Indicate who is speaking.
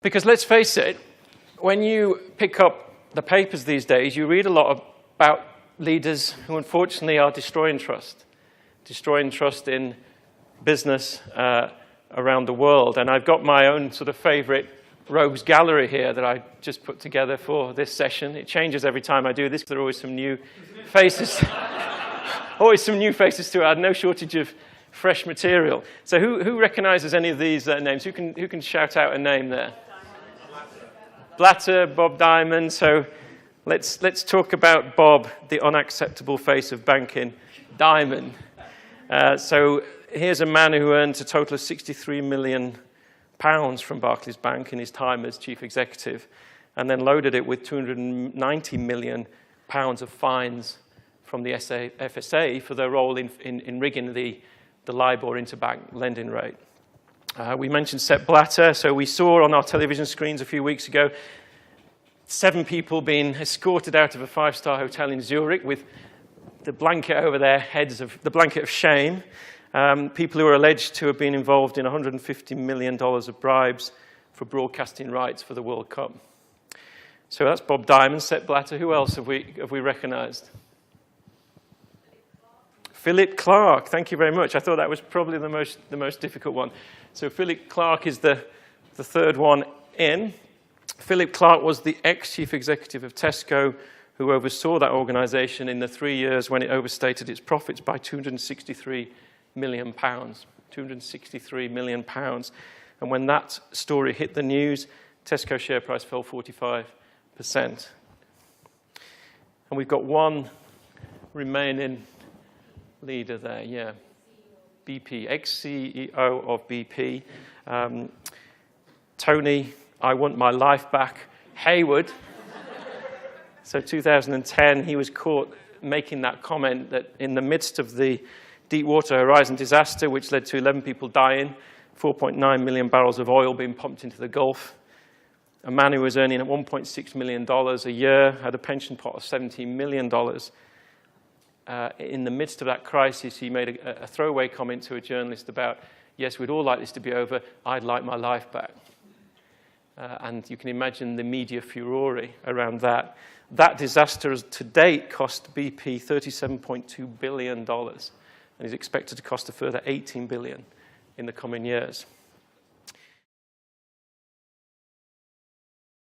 Speaker 1: Because let's face it, when you pick up the papers these days, you read a lot about leaders who unfortunately are destroying trust in business around the world. And I've got my own sort of favorite rogues gallery here that I just put together for this session. It changes every time I do this. There are always some new faces, always some new faces to add, no shortage of fresh material. So who recognizes any of these names? Who can shout out a name there? Blatter, Bob Diamond. So let's talk about Bob, the unacceptable face of banking, Diamond. So here's a man who earned a total of £63 million from Barclays Bank in his time as chief executive, and then loaded it with £290 million of fines from the FSA for their role in rigging the LIBOR interbank lending rate. We mentioned Sepp Blatter, so we saw on our television screens a few weeks ago 7 people being escorted out of a 5-star hotel in Zurich with the blanket over their heads, the blanket of shame. People who are alleged to have been involved in $150 million of bribes for broadcasting rights for the World Cup. So that's Bob Diamond, Sepp Blatter. Who else have we recognized? Philip Clarke, thank you very much. I thought that was probably the most difficult one. So Philip Clarke is the third one in. Philip Clarke was the ex-chief executive of Tesco, who oversaw that organization in the 3 years when it overstated its profits by £263 million. £263 million. And when that story hit the news, Tesco share price fell 45%. And we've got one remaining leader there, yeah. BP, ex-CEO of BP. Tony, I want my life back, Hayward. So 2010, he was caught making that comment that in the midst of the Deepwater Horizon disaster, which led to 11 people dying, 4.9 million barrels of oil being pumped into the Gulf, a man who was earning $1.6 million a year, had a pension pot of $17 million. In the midst of that crisis, he made a throwaway comment to a journalist about, yes, we'd all like this to be over, I'd like my life back. And you can imagine the media furore around that. That disaster has to date cost BP $37.2 billion and is expected to cost a further $18 billion in the coming years.